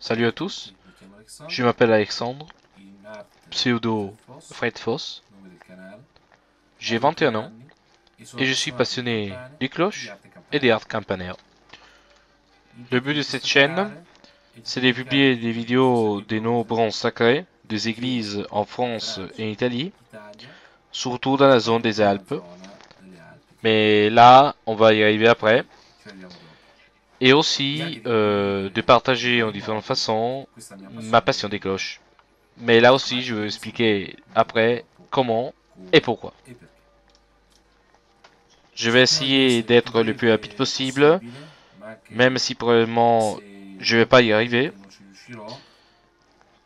Salut à tous, je m'appelle Alexandre, pseudo Fred Foss, j'ai 21 ans et je suis passionné des cloches et des hardes campanaires. Le but de cette chaîne, c'est de publier des vidéos des bronzes sacrés des églises en France et en Italie, surtout dans la zone des Alpes, mais là on va y arriver après. Et aussi de partager en différentes façons ma passion des cloches. Mais là aussi, je vais expliquer après comment et pourquoi. Je vais essayer d'être le plus rapide possible, même si probablement je vais pas y arriver,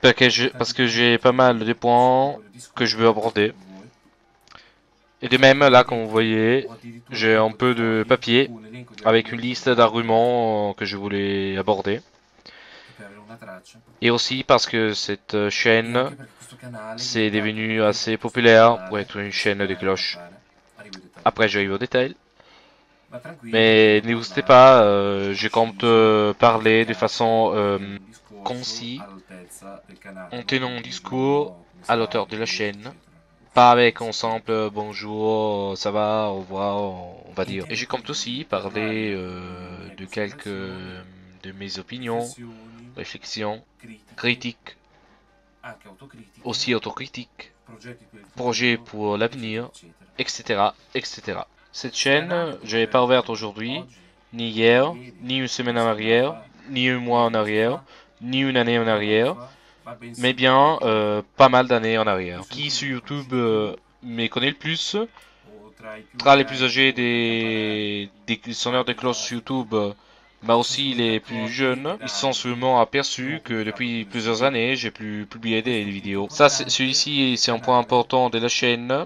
parce que j'ai pas mal de points que je veux aborder. Et de même, là, comme vous voyez, j'ai un peu de papier avec une liste d'arguments que je voulais aborder. Et aussi parce que cette chaîne c'est devenu assez populaire pour être une chaîne de cloches. Après, j'arrive au détail. Mais n'hésitez pas, je compte parler de façon concise, en tenant un discours à l'auteur de la chaîne. Pas avec un simple bonjour, ça va, au revoir, on va dire. Et je compte aussi parler de quelques de mes opinions, réflexions, critiques, aussi autocritiques, projets pour l'avenir, etc., etc. Cette chaîne, je l'ai pas ouverte aujourd'hui, ni hier, ni une semaine en arrière, ni un mois en arrière, ni une année en arrière, mais bien pas mal d'années en arrière. Qui sur YouTube me connaît le plus, tra les plus âgés des sonneurs de cloches sur YouTube, mais aussi les plus jeunes, ils se sont sûrement aperçus que depuis plusieurs années, j'ai pu publier des vidéos. Ça, celui-ci, c'est un point important de la chaîne,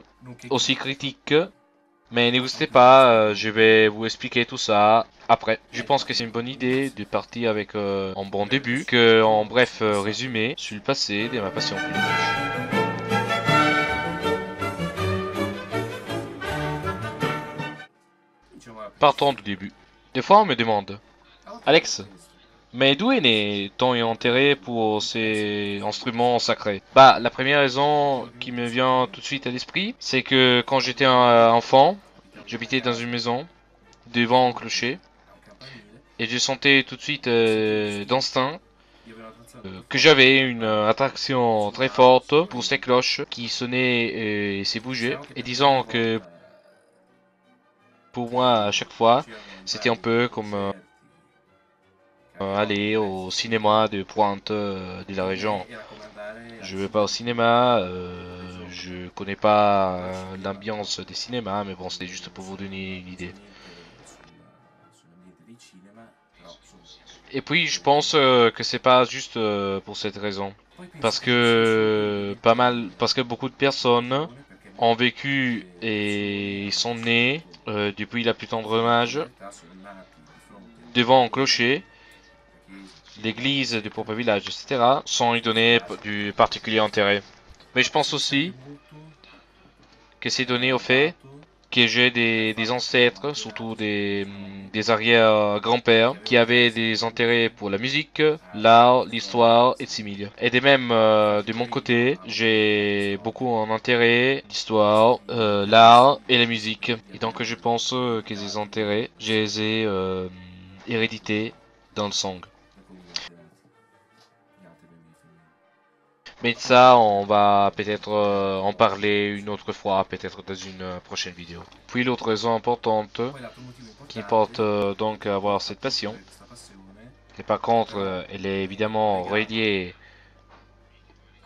aussi critique, mais n'hésitez pas, je vais vous expliquer tout ça après. Je pense que c'est une bonne idée de partir avec un bon début, que en bref résumé sur le passé de ma passion pour les cloches. Partons du début. Des fois, on me demande, Alex, mais d'où est né ton intérêt pour ces instruments sacrés? Bah, la première raison qui me vient tout de suite à l'esprit, c'est que quand j'étais un enfant, j'habitais dans une maison devant un clocher et je sentais tout de suite d'instinct que j'avais une attraction très forte pour ces cloches qui sonnaient et se bougeaient. Et disons que pour moi, à chaque fois, c'était un peu comme aller au cinéma de pointe de la région. Je vais pas au cinéma, je connais pas l'ambiance des cinémas, mais bon, c'était juste pour vous donner une idée. Et puis, je pense que c'est pas juste pour cette raison, parce que beaucoup de personnes ont vécu et sont nés depuis la plus tendre âge devant un clocher, l'église du propre village, etc., sans lui donner du particulier intérêt. Mais je pense aussi que c'est donné au fait que j'ai des ancêtres, surtout des arrière-grands-pères, qui avaient des intérêts pour la musique, l'art, l'histoire et simili. Et de même, de mon côté, j'ai beaucoup en intérêt l'histoire, l'art et la musique. Et donc je pense que ces intérêts, je les ai hérédités dans le sang. Mais de ça, on va peut-être en parler une autre fois, peut-être dans une prochaine vidéo. Puis l'autre raison importante qui porte donc à avoir cette passion, et par contre, elle est évidemment reliée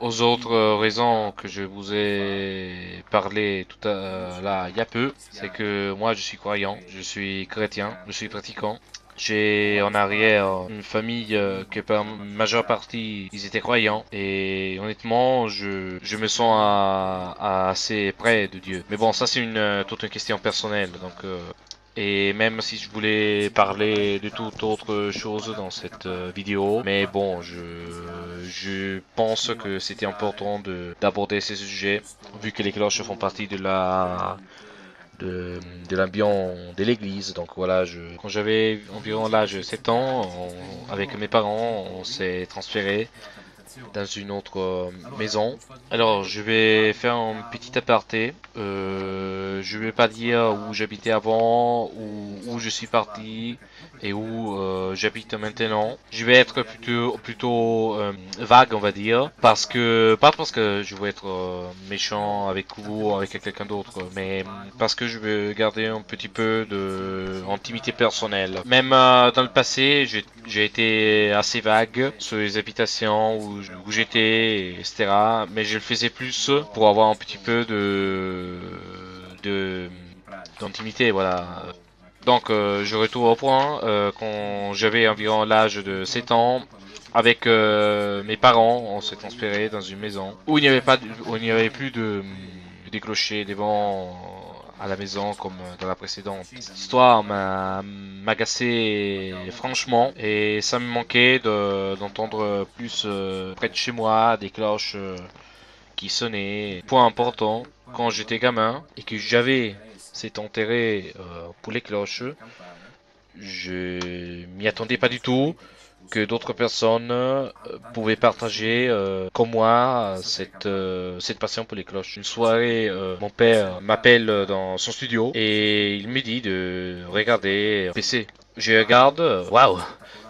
aux autres raisons que je vous ai parlé tout à là il y a peu, c'est que moi je suis croyant, je suis chrétien, je suis pratiquant. J'ai en arrière une famille que par majeure partie ils étaient croyants et honnêtement je me sens assez près de Dieu. Mais bon ça c'est une toute une question personnelle donc et même si je voulais parler de toute autre chose dans cette vidéo, mais bon, je pense que c'était important d'aborder ces sujets, vu que les cloches font partie de l'ambiance de l'église. Donc voilà, quand j'avais environ l'âge de 7 ans, avec mes parents, on s'est transféré dans une autre maison. Alors, je vais faire un petit aparté. Je vais pas dire où j'habitais avant, ou où je suis parti et où j'habite maintenant. Je vais être plutôt vague, on va dire, parce que pas parce que je veux être méchant avec vous ou avec quelqu'un d'autre, mais parce que je veux garder un petit peu de intimité personnelle. Même dans le passé, j'ai été assez vague sur les habitations où j'étais, etc. Mais je le faisais plus pour avoir un petit peu de d'intimité, voilà. Donc je retourne au point. Quand j'avais environ l'âge de 7 ans, avec mes parents, on s'est transféré dans une maison où il n'y avait pas, où il n'y avait plus des clochers, des vents à la maison comme dans la précédente. Cette histoire m'a agacé franchement et ça me manquait d'entendre plus près de chez moi des cloches qui sonnaient. Point important, quand j'étais gamin et que j'avais cet intérêt pour les cloches, je m'y attendais pas du tout que d'autres personnes pouvaient partager comme moi cette passion pour les cloches. Une soirée, mon père m'appelle dans son studio et il me dit de regarder PC. Je regarde, waouh,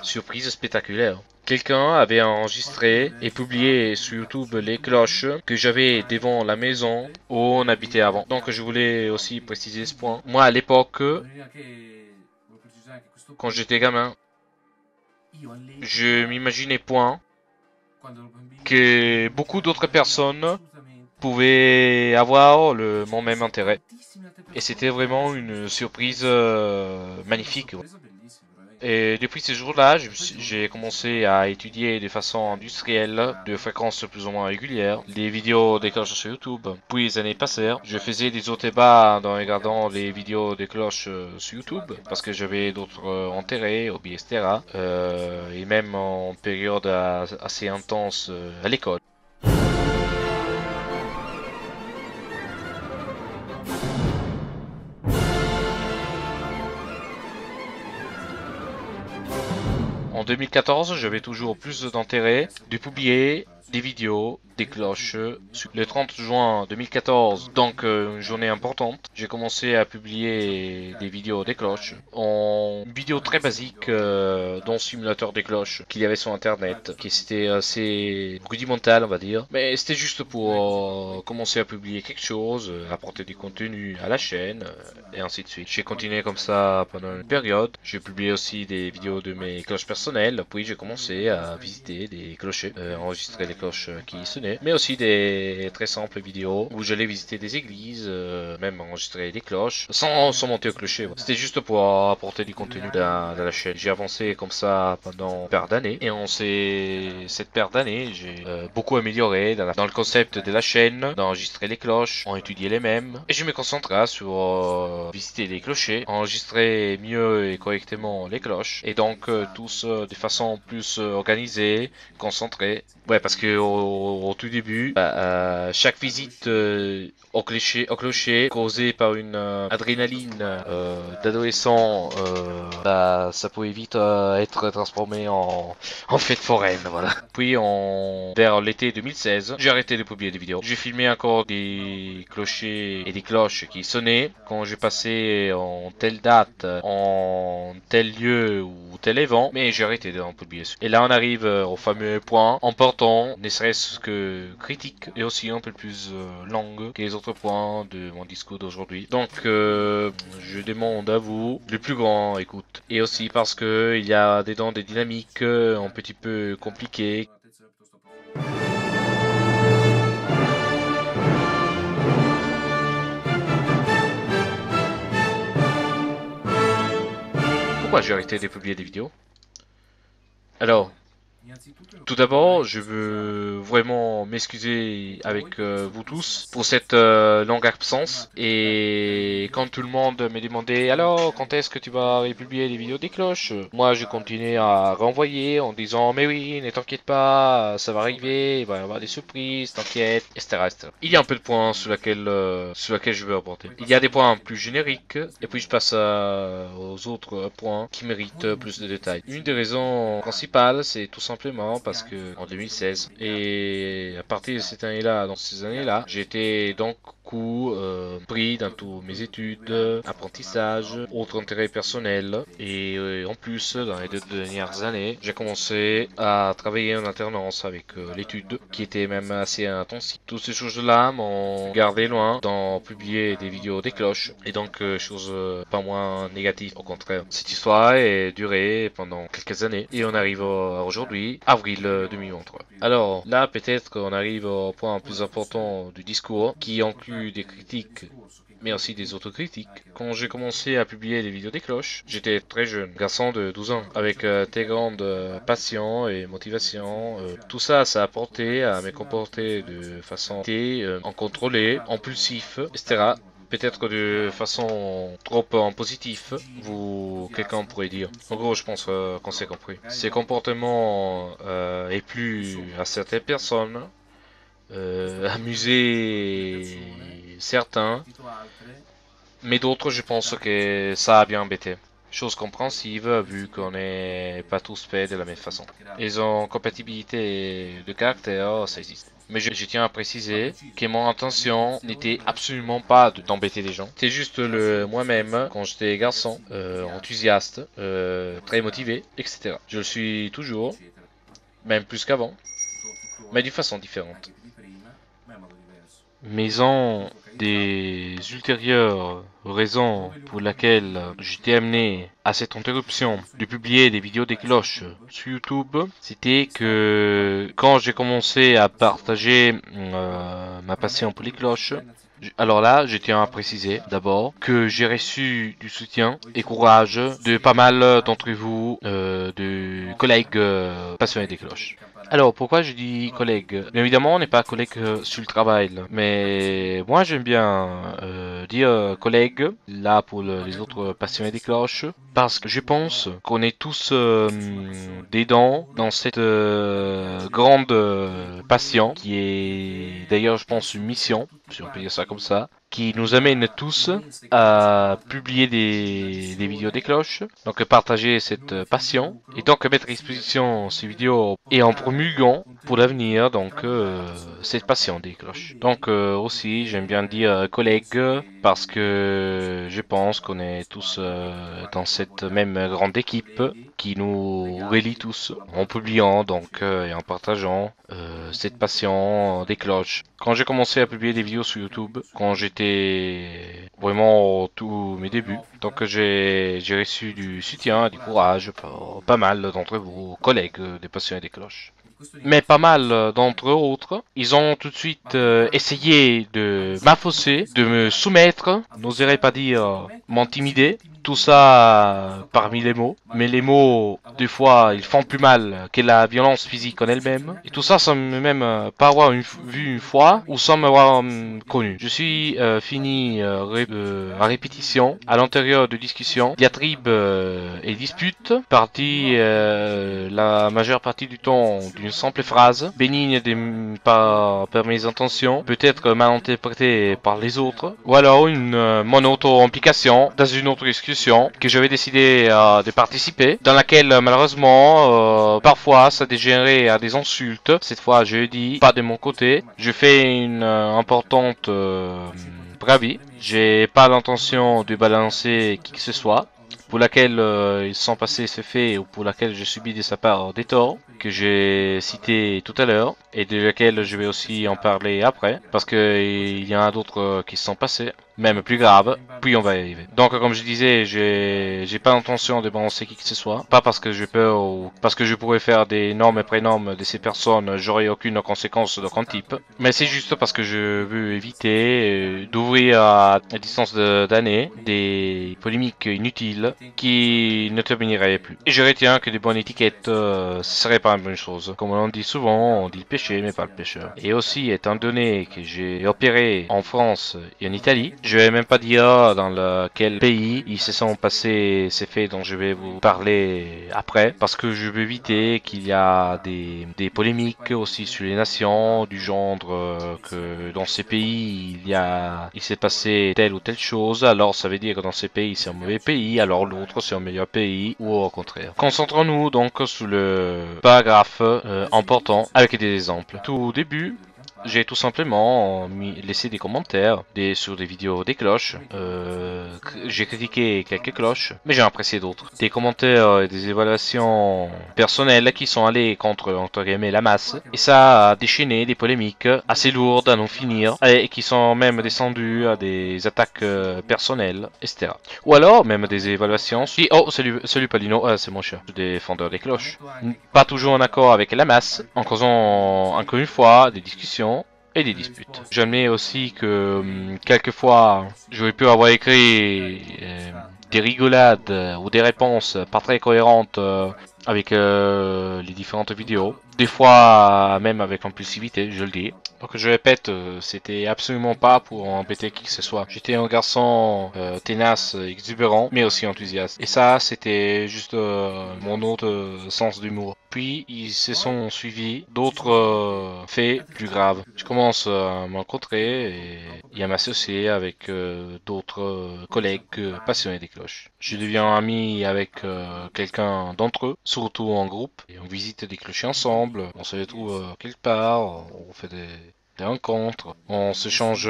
surprise spectaculaire. Quelqu'un avait enregistré et publié sur YouTube les cloches que j'avais devant la maison où on habitait avant. Donc je voulais aussi préciser ce point. Moi à l'époque, quand j'étais gamin, je m'imaginais point que beaucoup d'autres personnes pouvaient avoir mon même intérêt. Et c'était vraiment une surprise magnifique. Et depuis ces jours-là, j'ai commencé à étudier de façon industrielle, de fréquence plus ou moins régulière, les vidéos des cloches sur YouTube. Puis les années passèrent, je faisais des hauts et bas en regardant les vidéos des cloches sur YouTube, parce que j'avais d'autres intérêts, hobbies, etc. Et même en période assez intense à l'école. En 2014, j'avais toujours plus d'intérêt de publier des vidéos, des cloches. Le 30 juin 2014, donc une journée importante, j'ai commencé à publier des vidéos des cloches en vidéo très basique dans le simulateur des cloches qu'il y avait sur internet, qui c'était assez rudimental on va dire, mais c'était juste pour commencer à publier quelque chose, apporter du contenu à la chaîne et ainsi de suite. J'ai continué comme ça pendant une période. J'ai publié aussi des vidéos de mes cloches personnelles, puis j'ai commencé à visiter des clochers, enregistrer les cloches qui sonnaient, mais aussi des très simples vidéos où j'allais visiter des églises, même enregistrer des cloches, sans monter au clocher. Ouais. C'était juste pour apporter du contenu dans la chaîne. J'ai avancé comme ça pendant une paire d'années, et cette paire d'années, j'ai beaucoup amélioré dans le concept de la chaîne, d'enregistrer les cloches, en étudier les mêmes, et je me concentrais sur visiter les clochers, enregistrer mieux et correctement les cloches, et donc tous de façon plus organisée, concentrée. Ouais, parce que au tout début, chaque visite au clocher causée par une adrénaline d'adolescent, ça pouvait vite être transformé en fête foraine, voilà. Puis vers l'été 2016, j'ai arrêté de publier des vidéos. J'ai filmé encore des clochers et des cloches qui sonnaient quand j'ai passé en telle date, en tel lieu ou tel événement, mais j'ai arrêté d'en publier. Et là on arrive au fameux point important, ne serait-ce que critique et aussi un peu plus longue que les autres points de mon discours d'aujourd'hui. Donc je demande à vous le plus grand écoute, et aussi parce que il y a dedans des dynamiques un petit peu compliquées. Pourquoi j'ai arrêté de publier des vidéos? Alors, Tout d'abord, je veux vraiment m'excuser avec vous tous pour cette longue absence. Et quand tout le monde me demandait alors quand est-ce que tu vas republier les vidéos des cloches, moi je continuais à renvoyer en disant mais oui, ne t'inquiète pas, ça va arriver, il va y avoir des surprises, t'inquiète, etc., etc. Il y a un peu de points sur laquelle je veux aborder. Il y a des points plus génériques et puis je passe aux autres points qui méritent plus de détails. Une des raisons principales, c'est tout simplement parce que en 2016 et à partir de cette année-là, dans ces années-là, j'étais donc pris dans toutes mes études, apprentissage, autres intérêts personnels et en plus dans les 2 dernières années, j'ai commencé à travailler en alternance avec l'étude qui était même assez intensive. Toutes ces choses-là m'ont gardé loin d'en publier des vidéos des cloches et donc chose pas moins négative, au contraire. Cette histoire est durée pendant quelques années et on arrive à aujourd'hui, avril 2023. Alors là peut-être qu'on arrive au point plus important du discours qui inclut des critiques mais aussi des autocritiques. Quand j'ai commencé à publier les vidéos des cloches, j'étais très jeune, garçon de 12 ans, avec très grande passion et motivation. Tout ça, ça a porté à me comporter de façon incontrôlée, impulsif, etc. Peut-être de façon trop en positif, quelqu'un pourrait dire. En gros, je pense qu'on s'est compris. Ces comportements est plus à certaines personnes, amuser certains, mais d'autres, je pense que ça a bien embêté. Chose compréhensive vu qu'on n'est pas tous faits de la même façon. Ils ont compatibilité de caractère, ça existe. Mais je tiens à préciser que mon intention n'était absolument pas d'embêter les gens. C'était juste le moi-même quand j'étais garçon, enthousiaste, très motivé, etc. Je le suis toujours, même plus qu'avant, mais d'une façon différente. Mais en des ultérieures raisons pour lesquelles j'étais amené à cette interruption de publier des vidéos des cloches sur YouTube, c'était que quand j'ai commencé à partager ma passion pour les cloches, alors là, je tiens à préciser d'abord que j'ai reçu du soutien et courage de pas mal d'entre vous, de collègues passionnés des cloches. Alors, pourquoi je dis collègue? Bien évidemment, on n'est pas collègue sur le travail, mais moi j'aime bien dire collègue, là pour les autres passionnés des cloches, parce que je pense qu'on est tous dedans dans cette grande passion, qui est d'ailleurs, je pense, une mission, si on peut dire ça comme ça, qui nous amène tous à publier des vidéos des cloches, donc partager cette passion, et donc mettre à disposition ces vidéos et en promulguant pour l'avenir donc cette passion des cloches. Donc aussi j'aime bien dire collègues parce que je pense qu'on est tous dans cette même grande équipe qui nous relie tous en publiant donc et en partageant cette passion des cloches. Quand j'ai commencé à publier des vidéos sur YouTube, quand j'étais vraiment au tout mes débuts, donc j'ai reçu du soutien, du courage par pas mal d'entre vous, collègues des passionnés des cloches. Mais pas mal d'entre autres, ils ont tout de suite essayé de m'affosser, de me soumettre, n'oserais pas dire m'intimider. Tout ça parmi les mots. Mais les mots, des fois, ils font plus mal que la violence physique en elle-même. Et tout ça sans même pas avoir vu une fois ou sans m'avoir connu. Je suis fini à répétition, à l'intérieur de discussions, diatribes et disputes, partie la majeure partie du temps d'une simple phrase, bénigne par mes intentions, peut-être mal interprétée par les autres, ou alors mon auto-implication dans une autre discussion que j'avais décidé de participer, dans laquelle malheureusement parfois ça dégénérait à des insultes. Cette fois je dis pas de mon côté, je fais une importante bravi, j'ai pas l'intention de balancer qui que ce soit pour laquelle ils sont passés ce fait ou pour laquelle j'ai subi de sa part des torts que j'ai cité tout à l'heure et de laquelle je vais aussi en parler après parce que il y en a d'autres qui se sont passés. même plus grave, puis on va y arriver. Donc comme je disais, j'ai pas l'intention de balancer qui que ce soit, pas parce que j'ai peur ou parce que je pourrais faire des normes et prénoms de ces personnes, j'aurais aucune conséquence d'aucun type, mais c'est juste parce que je veux éviter d'ouvrir à distance d'années des polémiques inutiles qui ne termineraient plus. Et je retiens que des bonnes étiquettes, ce serait pas une bonne chose. Comme on dit souvent, on dit le péché mais pas le pécheur. Et aussi, étant donné que j'ai opéré en France et en Italie, je vais même pas dire dans lequel pays ils se sont passés ces faits dont je vais vous parler après, parce que je veux éviter qu'il y a des polémiques aussi sur les nations, du genre que dans ces pays il s'est passé telle ou telle chose, alors ça veut dire que dans ces pays c'est un mauvais pays, alors l'autre c'est un meilleur pays, ou au contraire. Concentrons-nous donc sur le paragraphe important avec des exemples. Tout au début, j'ai tout simplement laissé des commentaires sur des vidéos des cloches. J'ai critiqué quelques cloches, mais j'ai apprécié d'autres. Des commentaires et des évaluations personnelles qui sont allées contre, entre guillemets, la masse. Et ça a déchaîné des polémiques assez lourdes à non finir, et qui sont même descendues à des attaques personnelles, etc. Ou alors, même des évaluations. Oh, salut Palino, c'est mon cher, défendeur des cloches. Pas toujours en accord avec la masse, en causant, encore une fois, des discussions et des disputes. J'admets aussi que quelquefois j'aurais pu avoir écrit des rigolades ou des réponses pas très cohérentes avec les différentes vidéos. Des fois même avec impulsivité, je le dis. Donc je répète, c'était absolument pas pour embêter qui que ce soit. J'étais un garçon tenace, exubérant, mais aussi enthousiaste. Et ça, c'était juste mon autre sens d'humour. Puis, ils se sont suivis d'autres faits plus graves. Je commence à m'encontrer et à m'associer avec d'autres collègues passionnés des cloches. Je deviens ami avec quelqu'un d'entre eux, surtout en groupe. Et on visite des clochers ensemble, on se retrouve quelque part, on fait des rencontres, on s'échange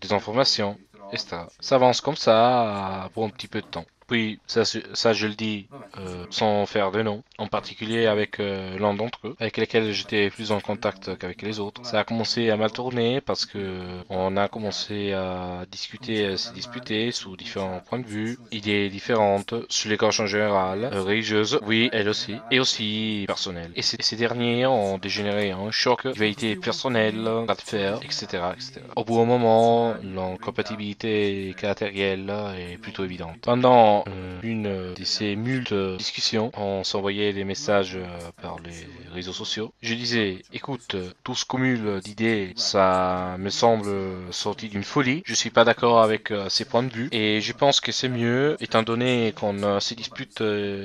des informations, etc. Ça avance comme ça pour un petit peu de temps. Puis, ça je le dis sans faire de nom, en particulier avec l'un d'entre eux, avec lesquels j'étais plus en contact qu'avec les autres. Ça a commencé à mal tourner parce que on a commencé à discuter, se disputer sous différents points de vue, idées différentes, sur les cloches en général, religieuses, oui, elles aussi, et aussi personnelles. Et ces derniers ont dégénéré en choc, rivalité personnelle, bras de fer, etc., etc. Au bout d'un moment, l'incompatibilité caractérielle est plutôt évidente. Pendant une de ces multiples discussions, on s'envoyait des messages par les réseaux sociaux. Je disais, écoute, tout ce cumul d'idées, ça me semble sorti d'une folie. Je suis pas d'accord avec ces points de vue et je pense que c'est mieux, étant donné qu'on se dispute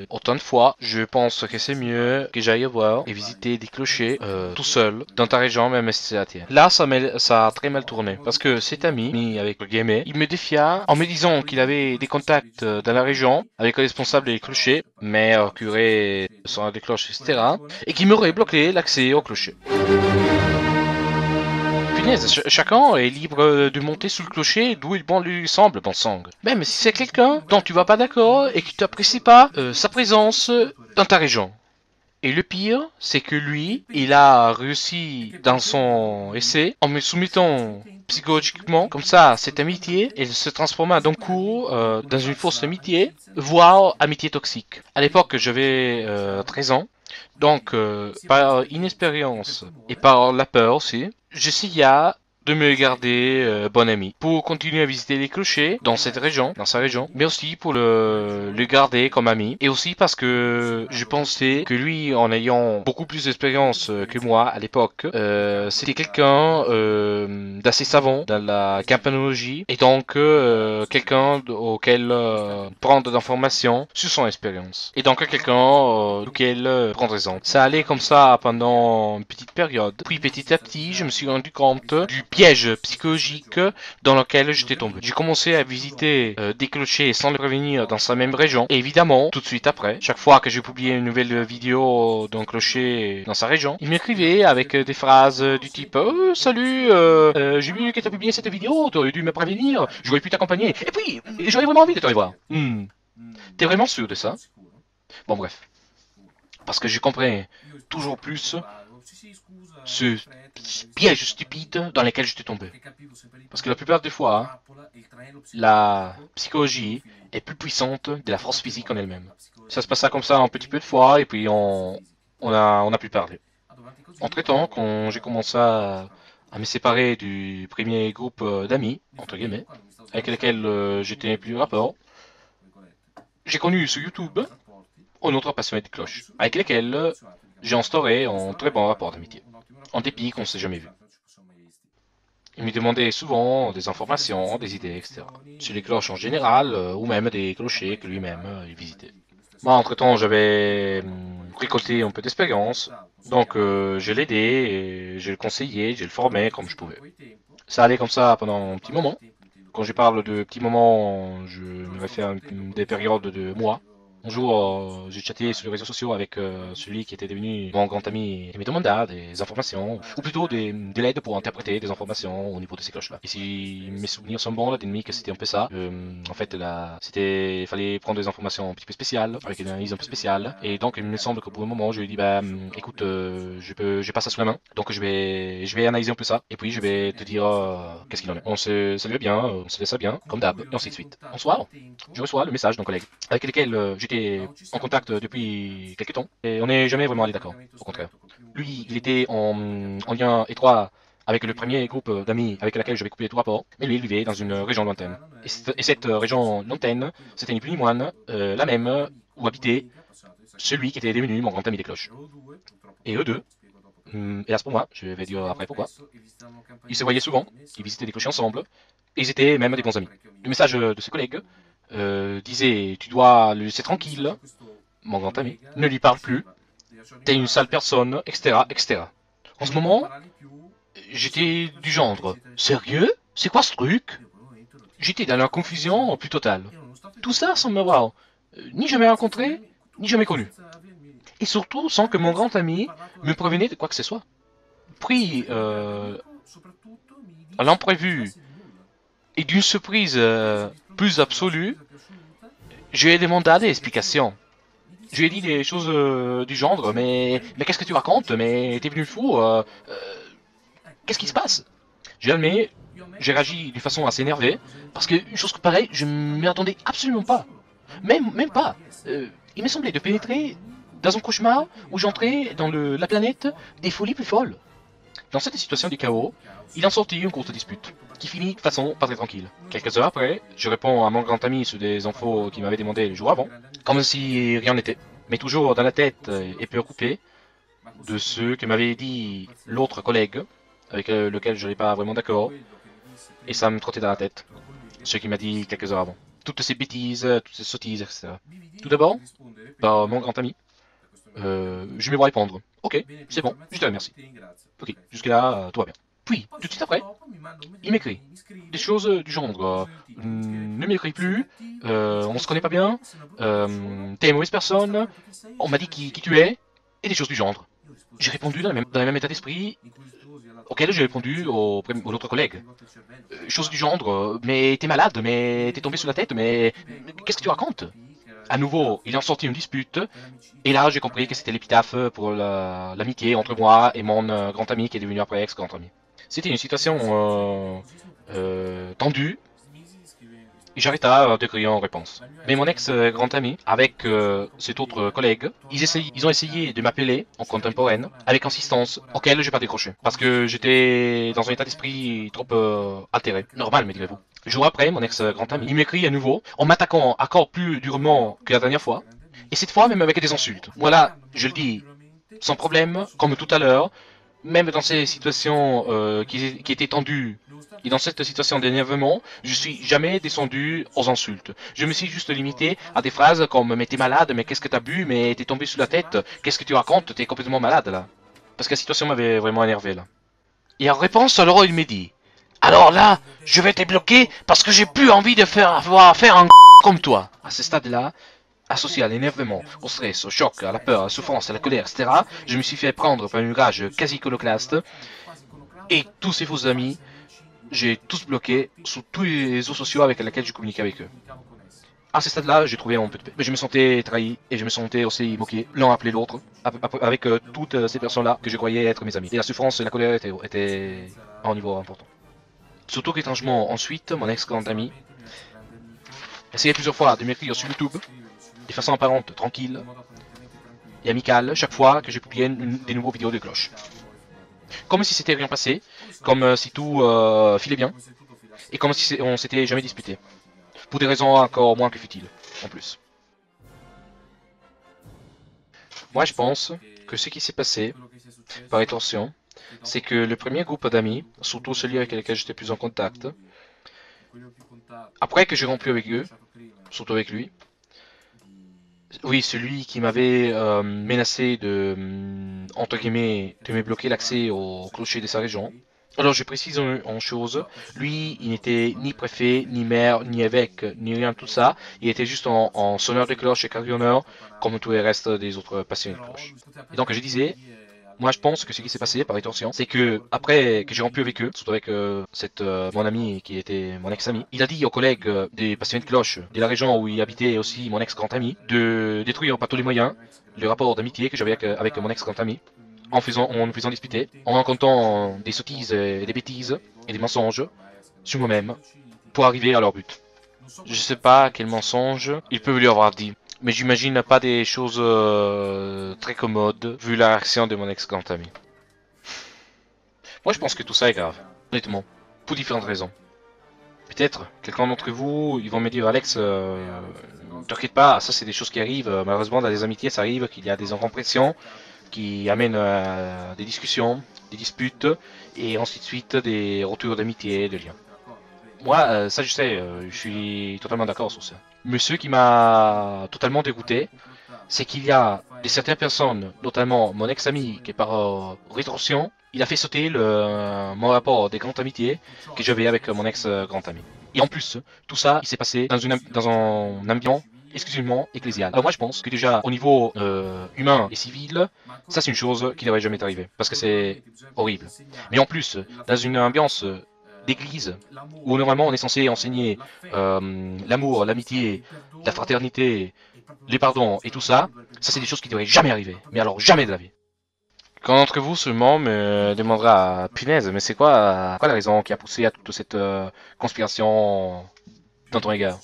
autant de fois, je pense que c'est mieux que j'aille voir et visiter des clochers tout seul dans ta région, même si c'est la tienne. Là, ça a très mal tourné parce que cet ami avec le gamer, il me défia en me disant qu'il avait des contacts dans la région avec le responsable des clochers, maire, curé, sur des cloches, etc. et qui m'aurait bloqué l'accès au clocher. Punaise, chacun est libre de monter sous le clocher d'où il bon lui semble, bon sang. Même si c'est quelqu'un dont tu vas pas d'accord et qui t'apprécie pas sa présence dans ta région. Et le pire, c'est que lui, il a réussi dans son essai en me soumettant psychologiquement, comme ça, cette amitié, elle se transforma d'un coup dans une fausse amitié, voire amitié toxique. À l'époque, j'avais 13 ans, donc par inexpérience et par la peur aussi, j'essaya de me garder bon ami pour continuer à visiter les clochers dans cette région, dans sa région, mais aussi pour le garder comme ami et aussi parce que je pensais que lui, en ayant beaucoup plus d'expérience que moi à l'époque, c'était quelqu'un d'assez savant dans la campanologie et donc quelqu'un auquel prendre d'informations sur son expérience et donc quelqu'un auquel prendre exemple. Ça allait comme ça pendant une petite période, puis petit à petit, je me suis rendu compte du piège psychologique dans lequel j'étais tombé. J'ai commencé à visiter des clochers sans le prévenir dans sa même région. Et évidemment, tout de suite après, chaque fois que je publiais une nouvelle vidéo d'un clocher dans sa région, il m'écrivait avec des phrases du type salut, j'ai vu que tu as publié cette vidéo, tu aurais dû me prévenir, j'aurais pu t'accompagner. Et puis, j'aurais vraiment envie de te revoir. T'es vraiment sûr de ça? Bon bref. Parce que je comprends toujours plus ce piège stupide dans lequel j'étais tombé. Parce que la plupart des fois, la psychologie est plus puissante de la force physique en elle-même. Ça se passa comme ça un petit peu de fois, et puis on a pu parler. Entre-temps, quand j'ai commencé à me séparer du premier groupe d'amis, entre guillemets, avec lesquels j'étais plus rapport, j'ai connu sur YouTube un autre passionné de cloches, avec lesquels j'ai instauré un très bon rapport d'amitié, en dépit qu'on ne s'est jamais vu. Il me demandait souvent des informations, des idées, etc. Sur les cloches en général, ou même des clochers que lui-même il visitait. Moi, entre-temps, j'avais récolté un peu d'expérience, donc je l'aidais, et je le conseillais, je le formais comme je pouvais. Ça allait comme ça pendant un petit moment. Quand je parle de petits moments, je me réfère à des périodes de mois. Un jour, j'ai chatté sur les réseaux sociaux avec celui qui était devenu mon grand ami et me demanda des informations, ou plutôt des l'aide pour interpréter des informations au niveau de ces cloches-là. Et si mes souvenirs sont bons, là, d'ennemis, que c'était un peu ça. En fait, là, il fallait prendre des informations un petit peu spéciales, avec une analyse un peu spéciale. Et donc, il me semble que pour le moment, je lui ai dit, bah, écoute, j'ai pas ça sous la main, donc je vais analyser un peu ça, et puis je vais te dire qu'est-ce qu'il en est. On se salue bien, on se laisse bien, comme d'hab, et ainsi de suite. En soir, je reçois le message d'un collègue avec lequel j'étais en contact depuis quelques temps, et on n'est jamais vraiment allé d'accord, au contraire. Lui, il était en lien étroit avec le premier groupe d'amis avec lequel j'avais coupé tout rapport, mais lui, il vivait dans une région lointaine. Et cette région lointaine, c'était ni plus ni moins la même où habitait celui qui était devenu mon grand ami des cloches. Et eux deux, hélas pour moi, je vais dire après pourquoi, ils se voyaient souvent, ils visitaient des clochers ensemble, et ils étaient même des bons amis. Le message de ce collègue disait, tu dois le laisser tranquille, mon grand ami, ne lui parle plus, t'es une sale personne, etc., etc. En ce moment, j'étais du genre, sérieux? C'est quoi ce truc? J'étais dans la confusion plus totale. Tout ça sans m'avoir ni jamais rencontré, ni jamais connu. Et surtout sans que mon grand ami me prévenait de quoi que ce soit. Puis, à l'imprévu et d'une surprise plus absolue, je lui ai demandé des explications. Je lui ai dit des choses du genre, mais qu'est-ce que tu racontes? Mais t'es venu fou? Qu'est-ce qui se passe? J'ai réagi d'une façon assez énervée, parce que une chose pareille, je ne m'y attendais absolument pas. Même pas. Il me semblait de pénétrer dans un cauchemar où j'entrais dans la planète des folies plus folles. Dans cette situation du chaos, il en sortit une courte dispute, qui finit de façon pas très tranquille. Quelques heures après, je réponds à mon grand ami sur des infos qu'il m'avait demandé le jour avant, comme si rien n'était, mais toujours dans la tête et préoccupé de ce que m'avait dit l'autre collègue, avec lequel je n'étais pas vraiment d'accord, et ça me trottait dans la tête, ce qu'il m'a dit quelques heures avant. Toutes ces bêtises, toutes ces sottises, etc. Tout d'abord, par mon grand ami, je vais vous répondre. Ok, c'est bon, je te remercie. Ok, jusque-là, tout va bien. Puis, tout de suite après, il m'écrit des choses du genre ne m'écris plus, on se connaît pas bien, t'es une mauvaise personne, on m'a dit qui tu es, et des choses du genre. J'ai répondu dans le même état d'esprit auquel j'ai répondu au autre collègue. Chose du genre, mais t'es malade, mais t'es tombé sous la tête, mais qu'est-ce que tu racontes? À nouveau, il en sortit une dispute, et là j'ai compris que c'était l'épitaphe pour l'amitié entre moi et mon grand ami qui est devenu après ex-grand ami. C'était une situation tendue, et j'arrêtai de crier en réponse. Mais mon ex-grand ami, avec cet autre collègue, ils ont essayé de m'appeler en contemporaine, avec insistance, auquel j'ai pas décroché. Parce que j'étais dans un état d'esprit trop altéré. Normal, me direz-vous. Le jour après, mon ex-grand ami, il m'écrit à nouveau, en m'attaquant encore plus durement que la dernière fois, et cette fois même avec des insultes. Voilà, je le dis, sans problème, comme tout à l'heure, même dans ces situations qui étaient tendues, et dans cette situation d'énervement, je suis jamais descendu aux insultes. Je me suis juste limité à des phrases comme mais t'es malade, mais qu'est-ce que t'as bu, mais t'es tombé sous la tête, qu'est-ce que tu racontes, t'es complètement malade là. Parce que la situation m'avait vraiment énervé là. Et en réponse, alors il me dit, alors là, je vais te bloquer parce que j'ai plus envie de faire un comme toi. À ce stade-là, associé à l'énervement, au stress, au choc, à la peur, à la souffrance, à la colère, etc., je me suis fait prendre par une rage quasi iconoclaste, et tous ces faux amis, j'ai tous bloqué sur tous les réseaux sociaux avec lesquels je communiquais avec eux. À ce stade-là, j'ai trouvé un peu de paix. Mais je me sentais trahi et je me sentais aussi moqué l'un après l'autre avec toutes ces personnes-là que je croyais être mes amis. Et la souffrance et la colère étaient à un niveau important. Surtout qu'étrangement, ensuite, mon ex-grande amie essayait plusieurs fois de m'écrire sur YouTube, de façon apparente, tranquille et amicale, chaque fois que je publiais des nouveaux vidéos de cloche. Comme si c'était rien passé, comme si tout filait bien, et comme si on s'était jamais disputé. Pour des raisons encore moins que futiles, en plus. Moi je pense que ce qui s'est passé, par extension, c'est que le premier groupe d'amis, surtout celui avec lequel j'étais plus en contact, après que j'ai rompu avec eux, surtout avec lui, oui, celui qui m'avait menacé de, entre guillemets, de me bloquer l'accès au clocher de sa région. Alors je précise en chose, lui il n'était ni préfet, ni maire, ni évêque, ni rien de tout ça, il était juste en sonneur de cloche et carillonneur, comme tous les restes des autres passionnés de cloche. Et donc je disais, moi je pense que ce qui s'est passé par extension, c'est que après que j'ai rompu avec eux, surtout avec mon ami qui était mon ex-ami, il a dit aux collègues des passionnés de cloche de la région où il habitait aussi mon ex-grand ami de détruire par tous les moyens le rapport d'amitié que j'avais avec mon ex-grand ami en nous faisant disputer, en racontant des sottises et des bêtises et des mensonges sur moi-même pour arriver à leur but. Je sais pas quel mensonge ils peuvent lui avoir dit, mais j'imagine pas des choses très commodes vu la réaction de mon ex-grand ami. Moi je pense que tout ça est grave, honnêtement, pour différentes raisons. Peut-être, quelqu'un d'entre vous, ils vont me dire, Alex, t'inquiète pas, ça c'est des choses qui arrivent, malheureusement dans les amitiés ça arrive qu'il y a des incompréhensions qui amènent à des discussions, des disputes, et ensuite de suite des retours d'amitié, de liens. Moi, ça je sais, je suis totalement d'accord sur ça. Mais ce qui m'a totalement dégoûté, c'est qu'il y a certaines personnes, notamment mon ex-ami, qui par rétorsion, il a fait sauter mon rapport des grandes amitiés que j'avais avec mon ex-grand ami. Et en plus, tout ça, il s'est passé dans un ambiance exclusivement ecclésial. Alors moi je pense que déjà au niveau humain et civil, ça c'est une chose qui ne devrait jamais arriver, parce que c'est horrible. Mais en plus, dans une ambiance d'église, où normalement on est censé enseigner l'amour, l'amitié, la fraternité, les pardons et tout ça, ça c'est des choses qui devraient jamais arriver. Mais alors jamais de la vie. Quand d'entre vous seulement me demandera, punaise, mais c'est quoi la raison qui a poussé à toute cette conspiration dans ton égard?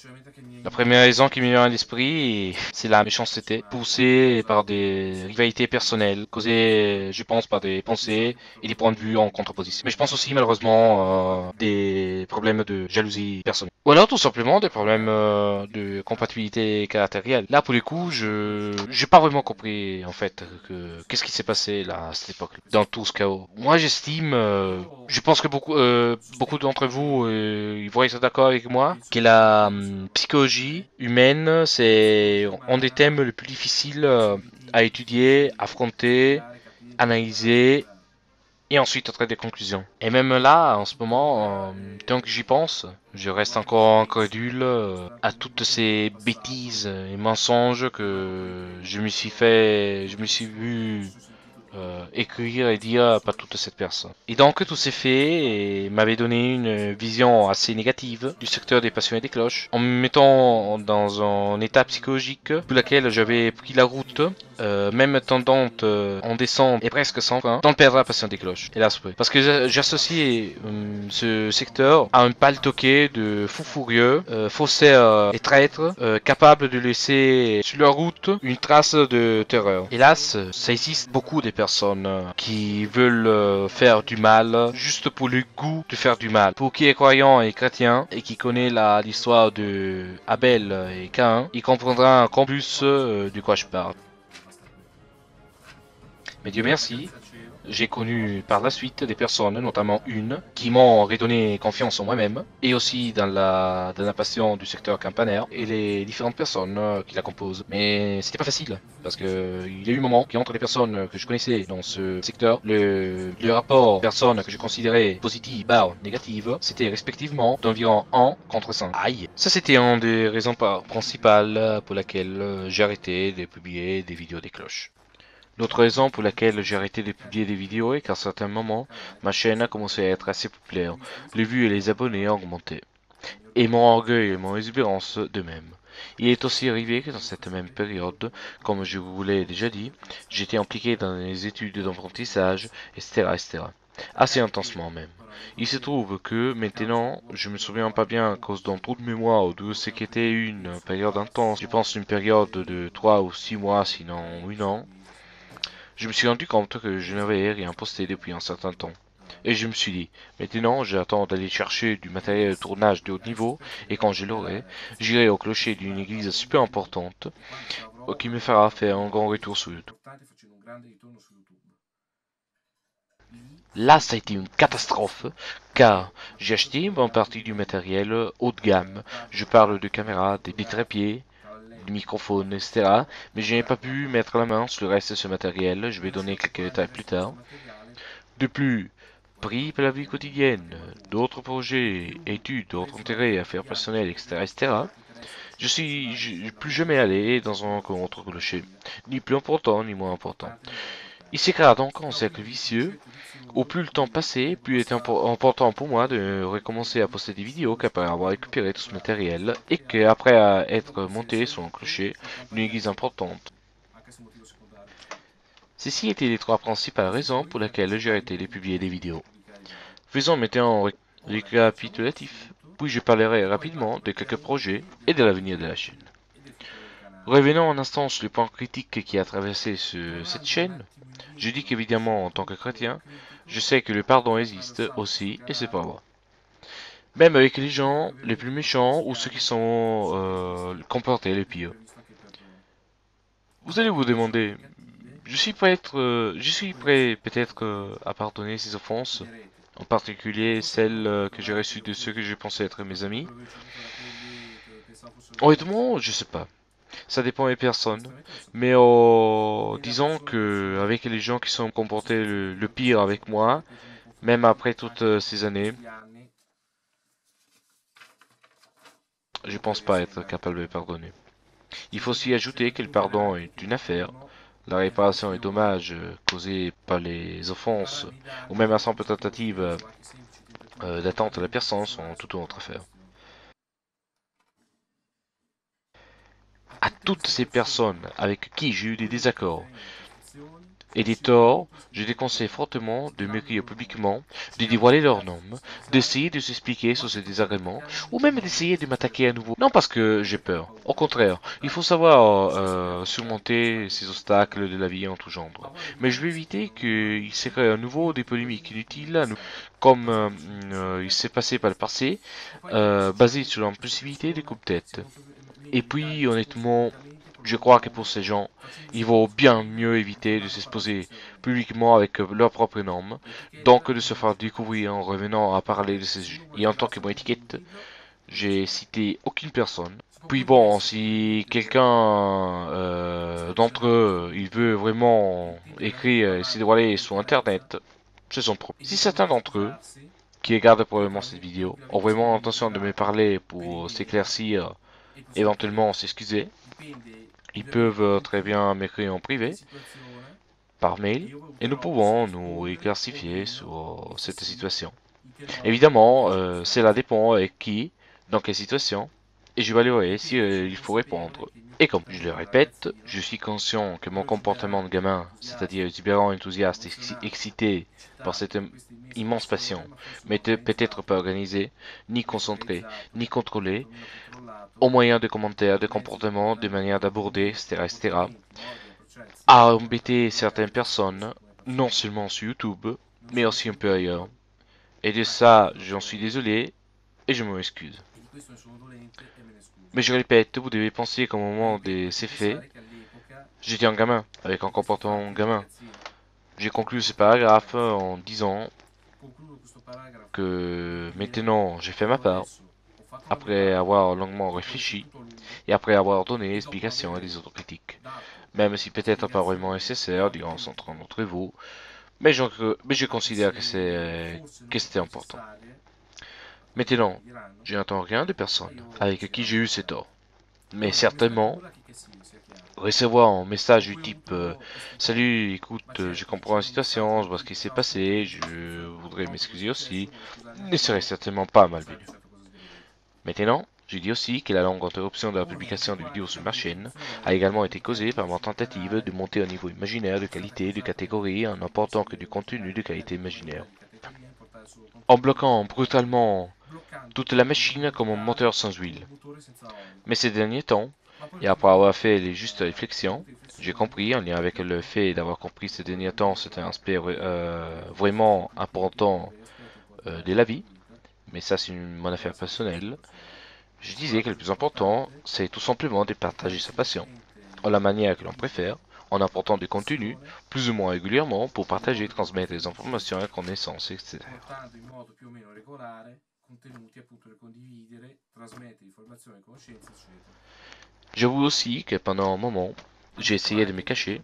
La première raison qui me vient à l'esprit, c'est la méchanceté, poussée par des rivalités personnelles, causées, je pense, par des pensées et des points de vue en contreposition. Mais je pense aussi, malheureusement, des problèmes de jalousie personnelle. Ou alors, tout simplement, des problèmes de compatibilité caractérielle. Là, pour le coup, j'ai pas vraiment compris, en fait, qu'est-ce qui s'est passé, là, à cette époque, dans tout ce chaos. Moi, j'estime, je pense que beaucoup d'entre vous, ils vont être d'accord avec moi, que la psychologie humaine, c'est un des thèmes les plus difficiles à étudier, affronter, analyser et ensuite à tirer des conclusions. Et même là, en ce moment, tant que j'y pense, je reste encore incrédule à toutes ces bêtises et mensonges que je me suis vu écrire et dire par toute cette personne. Et donc tout s'est fait et m'avait donné une vision assez négative du secteur des passionnés des cloches, en me mettant dans un état psychologique pour lequel j'avais pris la route, même tendante en descente et presque sans fin, dans le perdre la passion des cloches. Hélas, oui. Parce que j'associais ce secteur à un paltoquet de fous furieux, faussaires et traîtres, capables de laisser sur leur route une trace de terreur. Hélas, ça existe beaucoup de personnes qui veulent faire du mal juste pour le goût de faire du mal. Pour qui est croyant et chrétien et qui connaît l'histoire de Abel et Caïn, il comprendra encore plus de quoi je parle. Mais Dieu merci, j'ai connu par la suite des personnes, notamment une, qui m'ont redonné confiance en moi-même, et aussi dans la passion du secteur campanaire, et les différentes personnes qui la composent. Mais c'était pas facile, parce que il y a eu un moment qu'entre les personnes que je connaissais dans ce secteur, le rapport personnes que je considérais positives, négatives, c'était respectivement d'environ 1 contre 5. Aïe. Ça c'était une des raisons principales pour laquelle j'ai arrêté de publier des vidéos des cloches. L'autre raison pour laquelle j'ai arrêté de publier des vidéos est qu'à un certain moment, ma chaîne a commencé à être assez populaire. Les vues et les abonnés ont augmenté. Et mon orgueil et mon exubérance de même. Il est aussi arrivé que dans cette même période, comme je vous l'ai déjà dit, j'étais impliqué dans les études d'apprentissage, etc., etc. assez intensement même. Il se trouve que maintenant, je me souviens pas bien à cause d'un trou de mémoire de ce qu'était une période intense, je pense une période de 3 ou 6 mois, sinon 1 an, je me suis rendu compte que je n'avais rien posté depuis un certain temps. Et je me suis dit, maintenant j'attends d'aller chercher du matériel de tournage de haut niveau, et quand je l'aurai, j'irai au clocher d'une église super importante, qui me fera faire un grand retour sur YouTube. Là, ça a été une catastrophe, car j'ai acheté une bonne partie du matériel haut de gamme. Je parle de caméras, des trépieds, du microphone, etc. Mais je n'ai pas pu mettre la main sur le reste de ce matériel. Je vais donner quelques détails plus tard. De plus, pris par la vie quotidienne, d'autres projets, études, d'autres intérêts, affaires personnelles, etc., etc., je suis plus jamais allé dans un rencontre clocher, ni plus important, ni moins important. Il s'est créé donc un cercle vicieux. Au plus le temps passait, plus il était important pour moi de recommencer à poster des vidéos qu'après avoir récupéré tout ce matériel et qu'après être monté sur un clocher d'une église importante. Ceci étaient les trois principales raisons pour lesquelles j'ai arrêté de publier des vidéos. Faisons maintenant un récapitulatif, puis je parlerai rapidement de quelques projets et de l'avenir de la chaîne. Revenons un instant sur le point critique qui a traversé cette chaîne. Je dis qu'évidemment, en tant que chrétien, je sais que le pardon existe aussi, et c'est pas vrai. Même avec les gens les plus méchants ou ceux qui sont comportés les pires. Vous allez vous demander, je suis prêt peut-être à pardonner ces offenses, en particulier celles que j'ai reçues de ceux que je pensais être mes amis. Honnêtement, je sais pas. Ça dépend des personnes. Mais disons que avec les gens qui sont comportés le pire avec moi, même après toutes ces années, je pense pas être capable de pardonner. Il faut aussi ajouter que le pardon est une affaire. La réparation et dommages causés par les offenses, ou même la simple tentative d'atteinte à la personne, sont toute autre affaire. À toutes ces personnes avec qui j'ai eu des désaccords et des torts, je déconseille fortement de m'écrire publiquement, de dévoiler leur nom, d'essayer de s'expliquer sur ces désagréments, ou même d'essayer de m'attaquer à nouveau. Non parce que j'ai peur. Au contraire, il faut savoir surmonter ces obstacles de la vie en tout genre. Mais je vais éviter qu'il se crée à nouveau des polémiques inutiles, comme il s'est passé par le passé, basées sur l'impulsivité des coups de tête. Et puis, honnêtement, je crois que pour ces gens, il vaut bien mieux éviter de s'exposer publiquement avec leurs propres normes, donc de se faire découvrir en revenant à parler de ces sujets. Et en tant que mon étiquette, j'ai cité aucune personne. Puis bon, si quelqu'un d'entre eux, il veut vraiment écrire et se dévoiler sur Internet, c'est son problème. Si certains d'entre eux, qui regardent probablement cette vidéo, ont vraiment l'intention de me parler pour s'éclaircir, éventuellement s'excuser, ils peuvent très bien m'écrire en privé, par mail, et nous pouvons nous éclaircifier sur cette situation. Évidemment, cela dépend avec qui, dans quelle situation, et j'évaluerai si il faut répondre. Et comme je le répète, je suis conscient que mon comportement de gamin, c'est-à-dire exubérant, enthousiaste, excité par cette immense passion, n'était peut-être pas organisé, ni concentré, ni contrôlé, au moyen de commentaires, de comportements, de manières d'aborder, etc., etc., a embêté certaines personnes, non seulement sur YouTube, mais aussi un peu ailleurs. Et de ça, j'en suis désolé, et je m'en excuse. Mais je répète, vous devez penser qu'au moment de ces faits, j'étais un gamin, avec un comportement gamin. J'ai conclu ce paragraphe en disant que maintenant j'ai fait ma part, après avoir longuement réfléchi, et après avoir donné explication à des autres critiques. Même si peut-être pas vraiment nécessaire, diront certains d'entre vous, mais je considère que c'était important. Maintenant, je n'attends rien de personne avec qui j'ai eu ces torts. Mais certainement, recevoir un message du type Salut, écoute, je comprends la situation, je vois ce qui s'est passé, je voudrais m'excuser aussi, ne serait certainement pas malvenu. Maintenant, je dis aussi que la longue interruption de la publication de vidéos sur ma chaîne a également été causée par ma tentative de monter un niveau imaginaire de qualité de catégorie en apportant que du contenu de qualité imaginaire. en bloquant brutalement toute la machine comme un moteur sans huile. Mais ces derniers temps, et après avoir fait les justes réflexions, j'ai compris, en lien avec le fait d'avoir compris ces derniers temps, c'était un aspect vraiment important de la vie, mais ça c'est mon affaire personnelle. Je disais que le plus important, c'est tout simplement de partager sa passion, en la manière que l'on préfère, en apportant des contenus, plus ou moins régulièrement, pour partager et transmettre des informations et connaissances, etc. J'avoue aussi que pendant un moment, j'ai essayé de me cacher,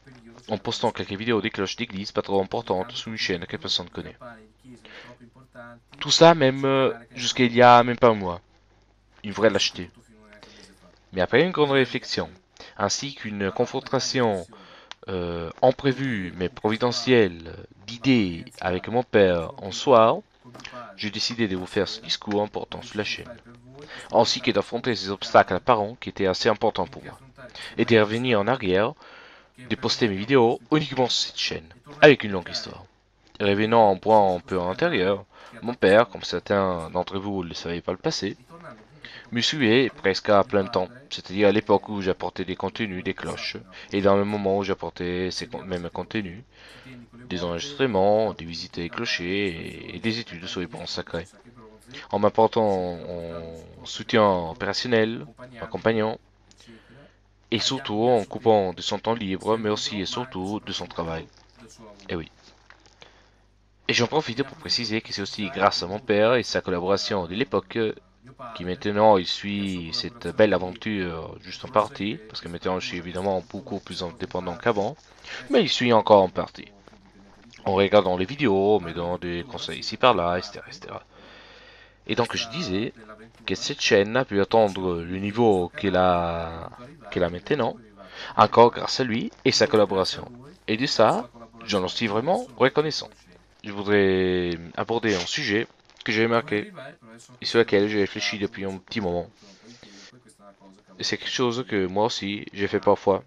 en postant quelques vidéos des cloches d'église pas trop importantes sur une chaîne que personne ne connaît. Tout ça même jusqu'à il y a même pas un mois. Une vraie lâcheté. Mais après une grande réflexion, ainsi qu'une confrontation imprévue mais providentielle d'idées avec mon père en soir, j'ai décidé de vous faire ce discours important sur la chaîne, ainsi que d'affronter ces obstacles apparents qui étaient assez importants pour moi, et de revenir en arrière, de poster mes vidéos uniquement sur cette chaîne, avec une longue histoire. Revenant en point un peu à l'intérieur, mon père, comme certains d'entre vous ne le savaient pas le passé, me suivait presque à plein temps, c'est-à-dire à l'époque où j'apportais des contenus, des cloches, et dans le moment où j'apportais ces mêmes contenus, des enregistrements, des visites des clochers et des études sur les ponts sacrés. En m'apportant en soutien opérationnel, m'accompagnant, et surtout en coupant de son temps libre, mais aussi et surtout de son travail. Et oui. Et j'en profite pour préciser que c'est aussi grâce à mon père et sa collaboration de l'époque qui maintenant il suit cette belle aventure juste en partie, parce que maintenant je suis évidemment beaucoup plus indépendant qu'avant, mais il suit encore en partie. En regardant les vidéos, mais dans des conseils ici par là, etc., etc. Et donc je disais que cette chaîne a pu atteindre le niveau qu'elle a maintenant, encore grâce à lui et sa collaboration. Et de ça, j'en suis vraiment reconnaissant. Je voudrais aborder un sujet que j'ai remarqué et sur lequel j'ai réfléchi depuis un petit moment. Et c'est quelque chose que moi aussi j'ai fait parfois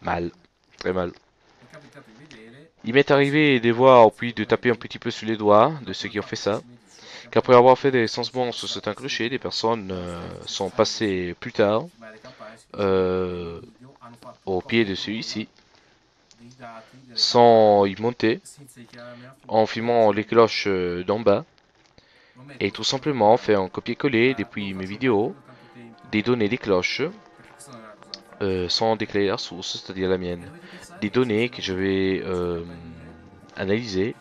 mal, très mal. Il m'est arrivé de voir puis de taper un petit peu sur les doigts de ceux qui ont fait ça, qu'après avoir fait des recensements sur certains clochers, des personnes sont passées plus tard euh, au pied de celui-ci, sans y monter, en filmant les cloches d'en bas, et tout simplement faire un copier-coller depuis mes vidéos des données des cloches sans déclarer la source, c'est-à-dire la mienne. Des données que je vais analyser,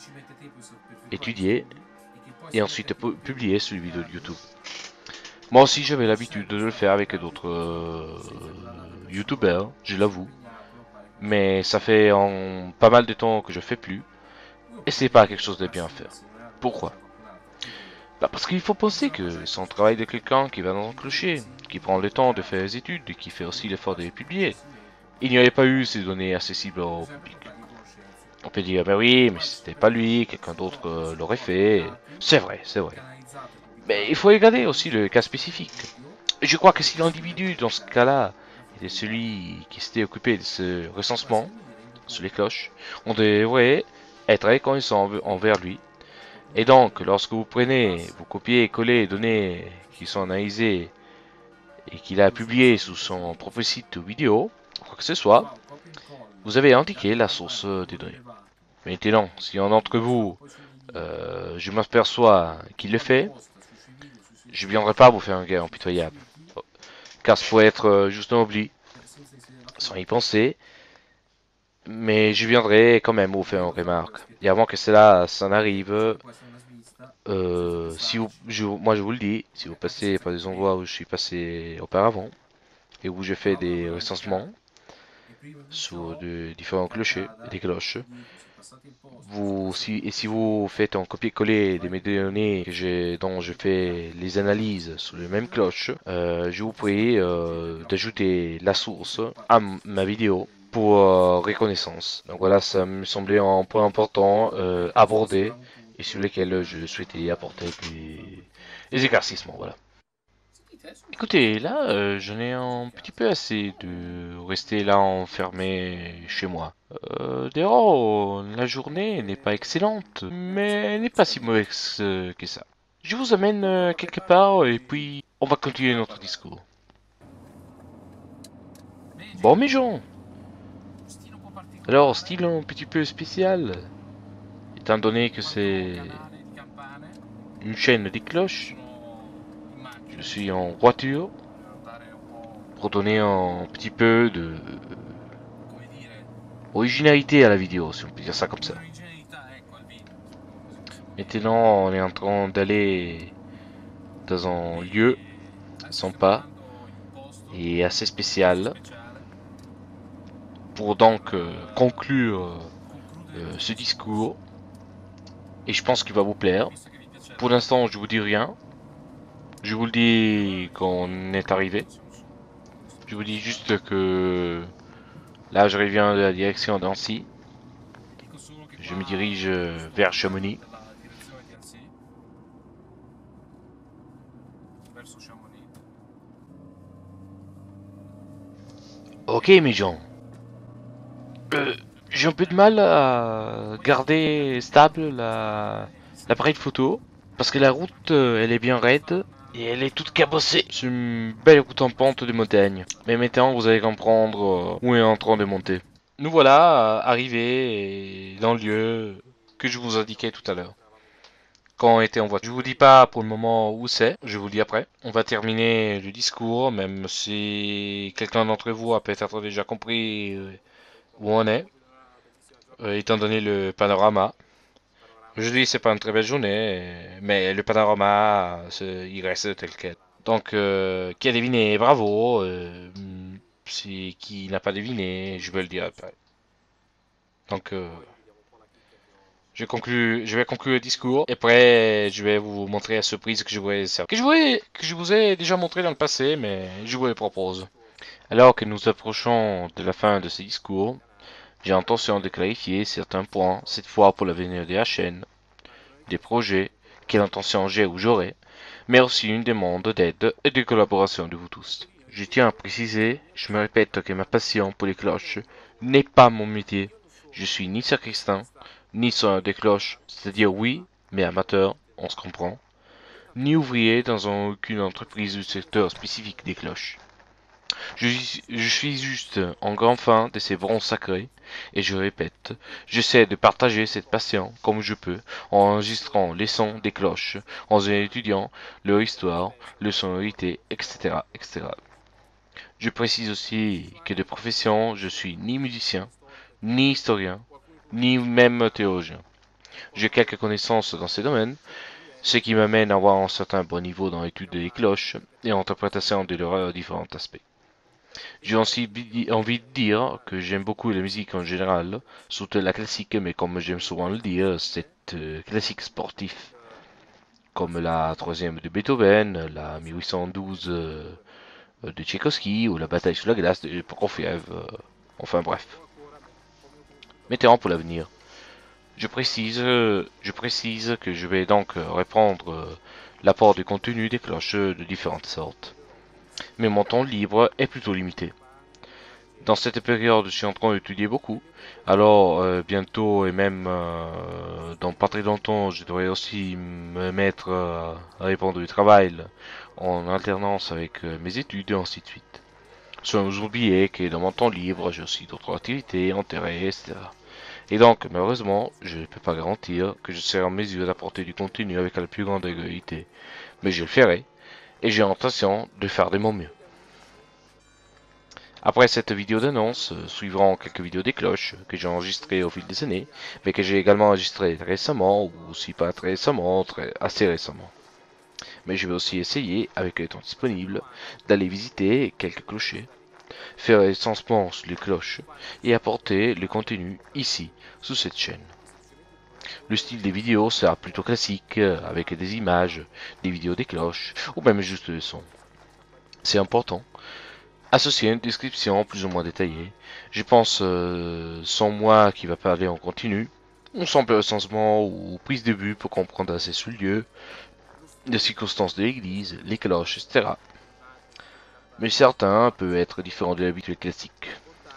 étudier et ensuite publier sur les vidéos de YouTube. Moi aussi j'avais l'habitude de le faire avec d'autres youtubeurs, je l'avoue. Mais ça fait pas mal de temps que je fais plus. Et c'est pas quelque chose de bien à faire. Pourquoi? Bah parce qu'il faut penser que c'est un travail de quelqu'un qui va dans un clocher, qui prend le temps de faire les études et qui fait aussi l'effort de les publier. Il n'y avait pas eu ces données accessibles au public. On peut dire, ben oui, mais c'était pas lui, quelqu'un d'autre l'aurait fait. C'est vrai, c'est vrai. Mais il faut regarder aussi le cas spécifique. Je crois que si l'individu, dans ce cas-là, était celui qui s'était occupé de ce recensement sur les cloches, on devrait être reconnaissant envers lui. Et donc, lorsque vous prenez, vous copiez et collez les données qui sont analysées et qu'il a publiées sous son propre site vidéo, quoi que ce soit, vous avez indiqué la source des données. Maintenant, si un d'entre vous, je m'aperçois qu'il le fait, je ne viendrai pas vous faire un gars impitoyable. Car ça pourrait être juste un oubli, sans y penser, mais je viendrai quand même vous faire une remarque. Et avant que cela s'en arrive, si vous, moi je vous le dis, si vous passez par des endroits où je suis passé auparavant, et où j'ai fait des recensements sur de différents clochers et des cloches, si vous faites un copier-coller de mes données dont je fais les analyses sur les mêmes cloches, je vous prie d'ajouter la source à ma vidéo pour reconnaissance. Donc voilà, ça me semblait un point important abordé et sur lequel je souhaitais apporter des éclaircissements. Voilà. Écoutez, là, j'en ai un petit peu assez de rester là enfermé chez moi. Dehors, la journée n'est pas excellente, mais elle n'est pas si mauvaise que ça. Je vous amène quelque part et puis on va continuer notre discours. Bon, mes gens, alors, style un petit peu spécial, étant donné que c'est une chaîne des cloches, je suis en voiture pour donner un petit peu de originalité à la vidéo, si on peut dire ça comme ça. Maintenant, on est en train d'aller dans un lieu sympa et assez spécial pour donc conclure ce discours. Et je pense qu'il va vous plaire. Pour l'instant, je vous dis rien. Je vous le dis quand on est arrivé. Je vous dis juste que là, je reviens de la direction d'Annecy. Je me dirige vers Chamonix. Ok, mes gens. J'ai un peu de mal à garder stable l'appareil photo parce que la route elle est bien raide et elle est toute cabossée. C'est une belle route en pente de montagne. Mais maintenant vous allez comprendre où est en train de monter. Nous voilà arrivés dans le lieu que je vous indiquais tout à l'heure. Quand on était en voiture. Je vous dis pas pour le moment où c'est, je vous le dis après. On va terminer le discours, même si quelqu'un d'entre vous a peut-être déjà compris où on est. Étant donné le panorama. Aujourd'hui, c'est pas une très belle journée, mais le panorama, il reste tel quel. Donc, qui a deviné, bravo. Si qui n'a pas deviné, je vais le dire après. Donc, je vais conclure le discours. Et après, je vais vous montrer la surprise que je que je vous ai déjà montré dans le passé, mais je vous le propose. Alors que nous approchons de la fin de ce discours, j'ai l'intention de clarifier certains points, cette fois pour l'avenir de la chaîne, des projets, quelle intention j'ai ou j'aurai, mais aussi une demande d'aide et de collaboration de vous tous. Je tiens à préciser, je me répète que ma passion pour les cloches n'est pas mon métier. Je suis ni sacristain, ni sonneur des cloches, c'est-à-dire oui, mais amateur, on se comprend, ni ouvrier dans aucune entreprise du secteur spécifique des cloches. Je suis juste un grand fan de ces bronzes sacrés, et je répète, j'essaie de partager cette passion comme je peux, en enregistrant les sons des cloches, en étudiant leur histoire, leur sonorité, etc., etc. Je précise aussi que de profession, je suis ni musicien, ni historien, ni même théologien. J'ai quelques connaissances dans ces domaines, ce qui m'amène à avoir un certain bon niveau dans l'étude des cloches et l'interprétation de leurs différents aspects. J'ai aussi envie de dire que j'aime beaucoup la musique en général, surtout la classique, mais comme j'aime souvent le dire, c'est classique sportif, comme la troisième de Beethoven, la 1812 de Tchaïkovski ou la bataille sous la glace de Prokofiev, enfin bref. Mettons pour l'avenir. Je précise que je vais donc reprendre l'apport de contenu des cloches de différentes sortes. Mais mon temps libre est plutôt limité. Dans cette période, je suis en train d'étudier beaucoup. Alors, bientôt et même dans pas très longtemps, je devrais aussi me mettre à répondre du travail en alternance avec mes études et ainsi de suite. Sans oublier que dans mon temps libre, j'ai aussi d'autres activités, intérêts, etc. Et donc, malheureusement, je ne peux pas garantir que je serai en mesure d'apporter du contenu avec la plus grande régularité. Mais je le ferai, et j'ai l'intention de faire de mon mieux. Après cette vidéo d'annonce, suivront quelques vidéos des cloches que j'ai enregistrées au fil des années, mais que j'ai également enregistrées récemment, ou aussi pas très récemment, assez récemment. Mais je vais aussi essayer, avec le temps disponible, d'aller visiter quelques clochers, faire les recensement sur les cloches, et apporter le contenu ici, sous cette chaîne. Le style des vidéos sera plutôt classique, avec des images, des vidéos des cloches, ou même juste le son. C'est important, associer une description plus ou moins détaillée. Je pense sans moi qui va parler en continu. On semble recensement ou prise de vue pour comprendre assez sur le lieu, les circonstances de l'église, les cloches, etc. mais certains peuvent être différents de l'habituel classique.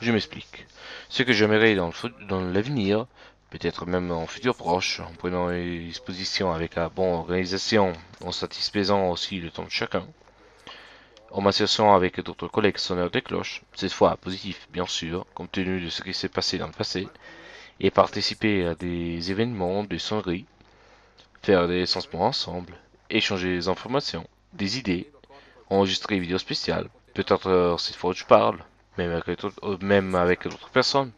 Je m'explique. Ce que j'aimerais dans l'avenir, peut-être même en futur proche, en prenant les dispositions avec la bonne organisation, en satisfaisant aussi le temps de chacun, en m'associant avec d'autres collègues sonneurs des cloches, cette fois positif bien sûr, compte tenu de ce qui s'est passé dans le passé, et participer à des événements de sonnerie, faire des recensements ensemble, échanger des informations, des idées, enregistrer des vidéos spéciales, peut-être cette fois où je parle, même avec d'autres personnes.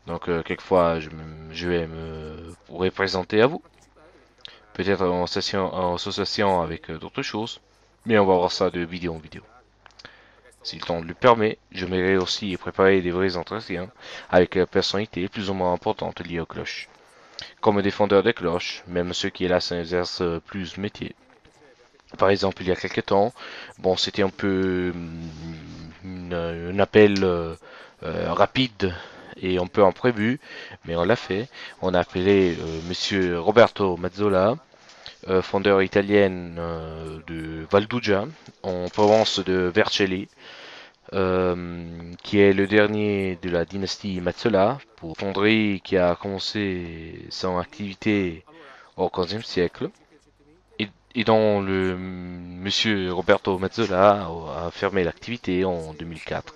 Donc quelquefois je vais me pourrais présenter à vous, peut-être en association avec d'autres choses, mais on va voir ça de vidéo en vidéo. Si le temps le permet, je m'aimerais aussi préparer des vrais entretiens avec des personnalités plus ou moins importantes liées aux cloches. Comme défendeur des cloches, même ceux qui hélas exercent plus ce métier. Par exemple, il y a quelques temps, bon, c'était un peu un appel rapide et un peu imprévu, mais on l'a fait. On a appelé Monsieur Roberto Mazzola, fondeur italien de Valdugia, en Provence de Vercelli, qui est le dernier de la dynastie Mazzola, pour fonderie qui a commencé son activité au XVe siècle, et dont le monsieur Roberto Mazzola a fermé l'activité en 2004.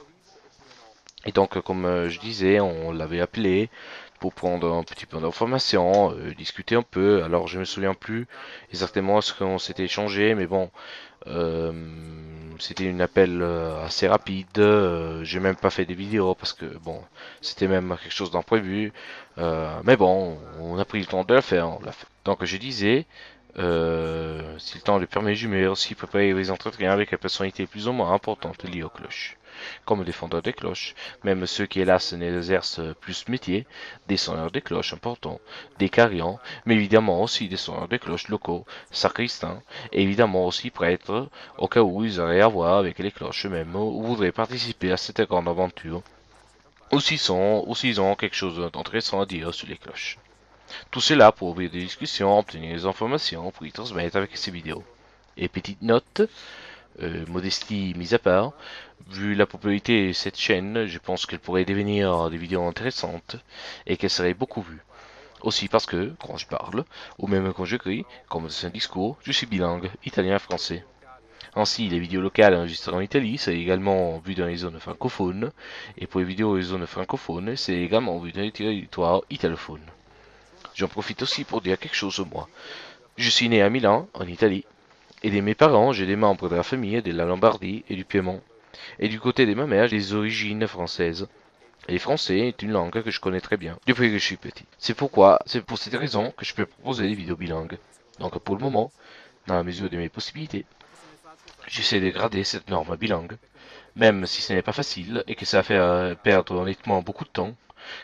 Et donc, comme je disais, on l'avait appelé pour prendre un petit peu d'informations, discuter un peu. Alors, je me souviens plus exactement ce qu'on s'était échangé, mais bon, euh, c'était une appel assez rapide. J'ai même pas fait des vidéos parce que bon, c'était même quelque chose d'imprévu. Mais bon, on a pris le temps de le faire, on l'a fait. Donc, je disais, si le temps le permet, je vais aussi préparer les entretiens avec les personnalités plus ou moins importantes liées aux cloches, comme le défendeur des cloches, même ceux qui hélas n'exercent plus ce métier, des sonneurs des cloches importants, des carillons, mais évidemment aussi des sonneurs des cloches locaux, sacristains, et évidemment aussi prêtres, au cas où ils auraient à voir avec les cloches eux-mêmes ou voudraient participer à cette grande aventure, ou s'ils ont quelque chose d'intéressant à dire sur les cloches. Tout cela pour ouvrir des discussions, obtenir des informations, pour y transmettre avec ces vidéos. Et petite note, modestie mise à part, vu la popularité de cette chaîne, je pense qu'elle pourrait devenir des vidéos intéressantes et qu'elle serait beaucoup vue. Aussi parce que, quand je parle, ou même quand j'écris, comme dans un discours, je suis bilingue, italien et français. Ainsi, les vidéos locales enregistrées en Italie, c'est également vu dans les zones francophones, et pour les vidéos des zones francophones, c'est également vu dans les territoires italophones. J'en profite aussi pour dire quelque chose moi. Je suis né à Milan, en Italie, et de mes parents, j'ai des membres de la famille de la Lombardie et du Piémont. Et du côté de ma mère, j'ai des origines françaises. Et le français est une langue que je connais très bien, depuis que je suis petit. C'est pour cette raison que je peux proposer des vidéos bilingues. Donc pour le moment, dans la mesure de mes possibilités, j'essaie de garder cette norme bilingue, même si ce n'est pas facile et que ça fait perdre honnêtement beaucoup de temps,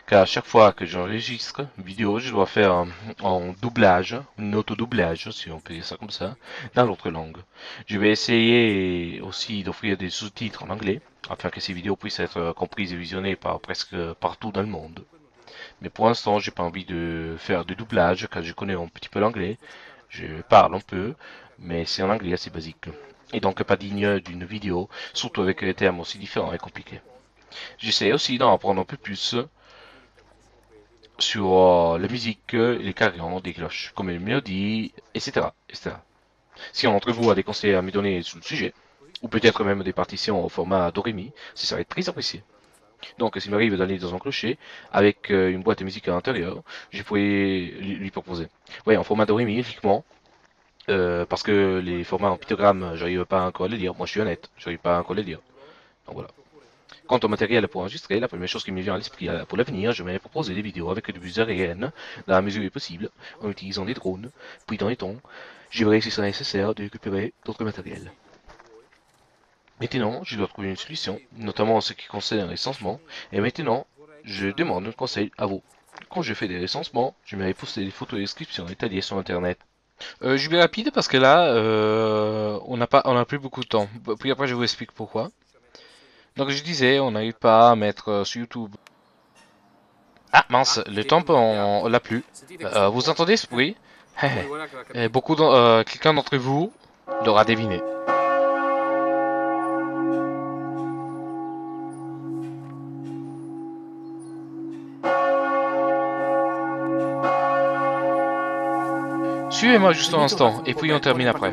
car à chaque fois que j'enregistre une vidéo, je dois faire un doublage, un auto-doublage, si on peut dire ça comme ça, dans l'autre langue. Je vais essayer aussi d'offrir des sous-titres en anglais, afin que ces vidéos puissent être comprises et visionnées par presque partout dans le monde. Mais pour l'instant, j'ai pas envie de faire de doublage, car je connais un petit peu l'anglais, je parle un peu, mais c'est en anglais assez basique. Et donc pas digne d'une vidéo, surtout avec des termes aussi différents et compliqués. J'essaie aussi d'en apprendre un peu plus sur la musique et les carillons des cloches, comme les mélodies, etc., etc. Si un d'entre vous a des conseils à me donner sur le sujet, ou peut-être même des partitions au format Doremi, ça serait très apprécié. Donc, s'il m'arrive d'aller dans un clocher avec une boîte de musique à l'intérieur, je pourrais lui proposer. Ouais, en format Doremi uniquement, parce que les formats en pictogramme, j'arrive pas encore à les lire. Moi, je suis honnête, j'arrive pas encore à les lire. Donc voilà. Quant au matériel pour enregistrer, la première chose qui me vient à l'esprit pour l'avenir, je vais proposer des vidéos avec du bus aérien, dans la mesure du possible, en utilisant des drones, puis dans les temps, je verrai si c'est nécessaire de récupérer d'autres matériels. Maintenant, je dois trouver une solution, notamment en ce qui concerne les recensements, et maintenant, je demande un conseil à vous. Quand je fais des recensements, je vais poster des photos de description détaillées sur internet. Je vais rapide parce que là, on n'a plus beaucoup de temps. Puis après, je vous explique pourquoi. Donc je disais, on n'arrive pas à mettre sur YouTube. Ah mince, le temps on l'a plus. Vous entendez ce bruit? Et quelqu'un d'entre vous l'aura deviné. Suivez-moi juste un instant, et puis on termine après.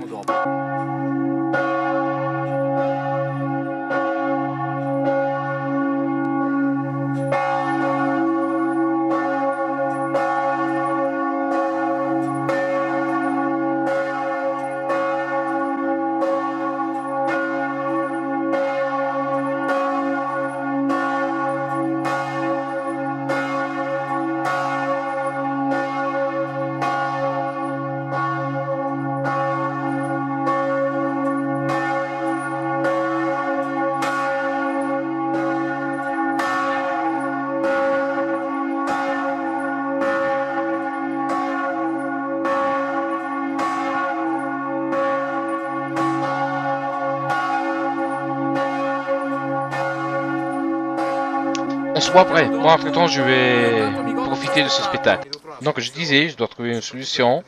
On se voit après. Moi, entre-temps, je vais profiter de ce spectacle. Donc, je disais, je dois trouver une solution.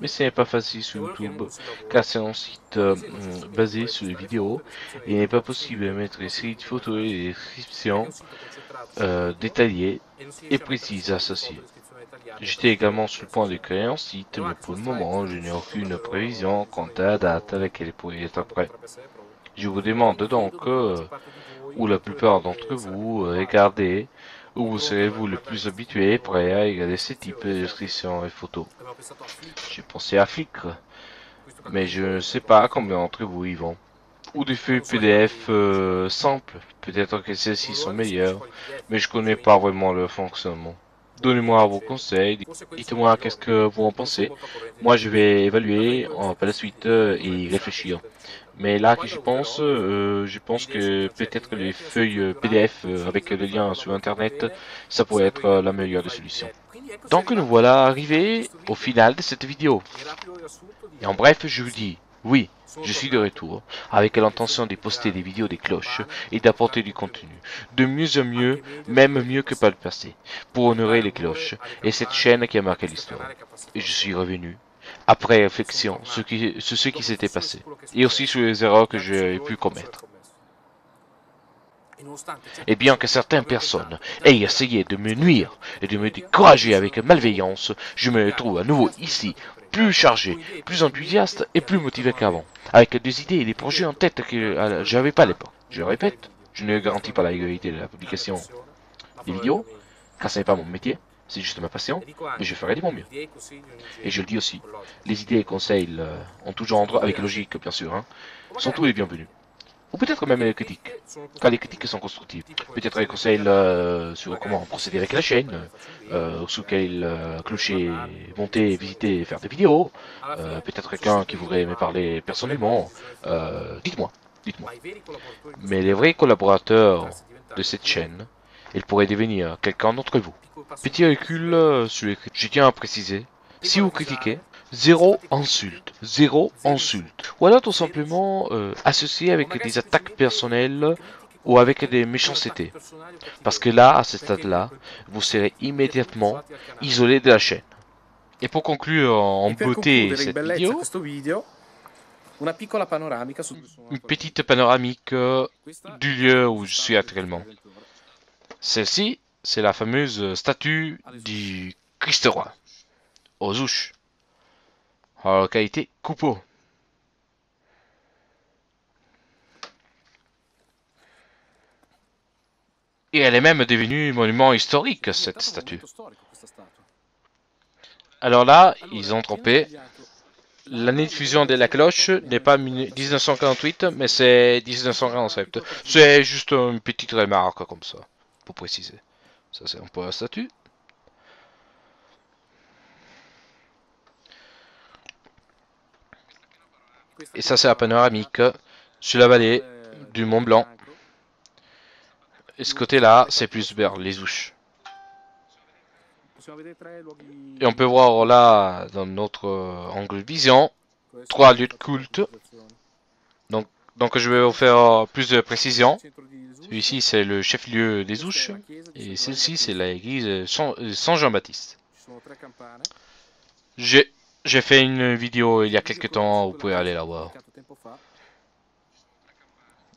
Mais ce n'est pas facile sur YouTube, car c'est un site basé sur les vidéos. Et il n'est pas possible de mettre les séries de photos et des descriptions détaillées et précises associées. J'étais également sur le point de créer un site, mais pour le moment, je n'ai aucune prévision quant à la date à laquelle il pourrait être prêt. Je vous demande donc, ou la plupart d'entre vous, regardez, où vous serez-vous le plus habitué et prêt à regarder ce type de descriptions et photos. J'ai pensé à Flickr, mais je ne sais pas combien d'entre vous y vont. Ou des feuilles PDF simples, peut-être que celles-ci sont meilleures, mais je connais pas vraiment leur fonctionnement. Donnez-moi vos conseils, dites-moi qu'est-ce que vous en pensez. Moi je vais évaluer par la suite et y réfléchir. Mais là que je pense que peut-être les feuilles PDF avec le lien sur internet, ça pourrait être la meilleure des solutions. Donc nous voilà arrivés au final de cette vidéo. Et en bref, je vous dis, oui, je suis de retour, avec l'intention de poster des vidéos des cloches et d'apporter du contenu, de mieux en mieux, même mieux que par le passé, pour honorer les cloches et cette chaîne qui a marqué l'histoire. Et je suis revenu, après réflexion, sur ce qui s'était passé, et aussi sur les erreurs que j'ai pu commettre. Et bien que certaines personnes aient essayé de me nuire et de me décourager avec malveillance, je me trouve à nouveau ici, plus chargé, plus enthousiaste et plus motivé qu'avant, avec des idées et des projets en tête que j'avais pas à l'époque. Je le répète, je ne garantis pas la régularité de la publication des vidéos, car ce n'est pas mon métier, c'est juste ma passion, mais je ferai de mon mieux. Et je le dis aussi, les idées et conseils en tout genre, avec logique bien sûr, sont tous les bienvenus. Ou peut-être même les critiques, car les critiques sont constructives. Peut-être les conseils sur comment procéder avec la chaîne, sur quel clocher monter, visiter et faire des vidéos. Peut-être quelqu'un qui voudrait me parler personnellement. Dites-moi, dites-moi. Mais les vrais collaborateurs de cette chaîne, ils pourraient devenir quelqu'un d'entre vous. Petit recul sur les critiques. Je tiens à préciser, si vous critiquez, zéro insulte, zéro insulte. Ou alors tout simplement associé avec des attaques personnelles ou avec des méchancetés. Parce que là, à ce stade-là, vous serez immédiatement isolé de la chaîne. Et pour conclure en beauté cette vidéo, une petite panoramique du lieu où je suis actuellement. Celle-ci, c'est la fameuse statue du Christ roi, aux Ouches, en localité Coupeau. Et elle est même devenue monument historique, cette statue. Alors là, ils ont trompé. L'année de fusion de la cloche n'est pas 1948, mais c'est 1947. C'est juste une petite remarque comme ça, pour préciser. Ça, c'est un peu la statue. Et ça, c'est la panoramique sur la vallée du Mont Blanc. Et ce côté-là, c'est plus vers les Ouches. Et on peut voir là, dans notre angle de vision, 3 lieux de culte. Donc je vais vous faire plus de précision. Celui-ci, c'est le chef-lieu des Ouches. Et celle-ci, c'est l'église Saint-Jean-Baptiste. J'ai fait une vidéo il y a quelques temps, vous pouvez aller la voir.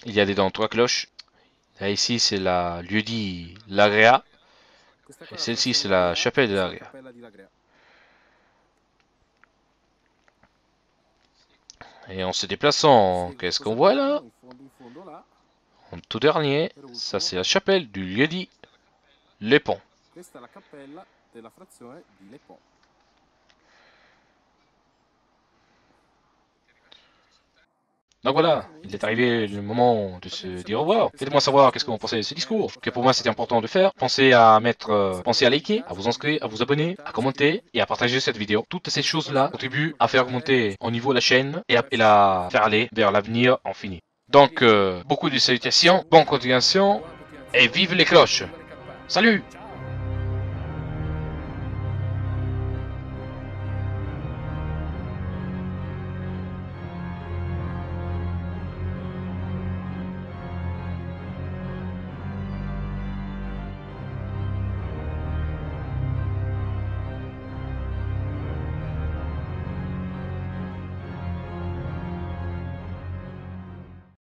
Il y a dedans 3 cloches. Là, ici, c'est la lieu-dit l'Agréa. Et celle-ci, c'est la chapelle de l'Agréa. Et en se déplaçant, qu'est-ce qu'on voit là? En tout dernier, ça c'est la chapelle du lieu-dit Les Ponts. Questa è la cappella della frazione di Les Ponts. Donc voilà, il est arrivé le moment de se dire au revoir. Faites-moi savoir qu'est-ce que vous pensez de ce discours, que pour moi c'était important de faire. Pensez à pensez à liker, à vous inscrire, à vous abonner, à commenter et à partager cette vidéo. Toutes ces choses-là contribuent à faire augmenter au niveau la chaîne et à la faire aller vers l'avenir infini. Donc, beaucoup de salutations, bonne continuation et vive les cloches. Salut!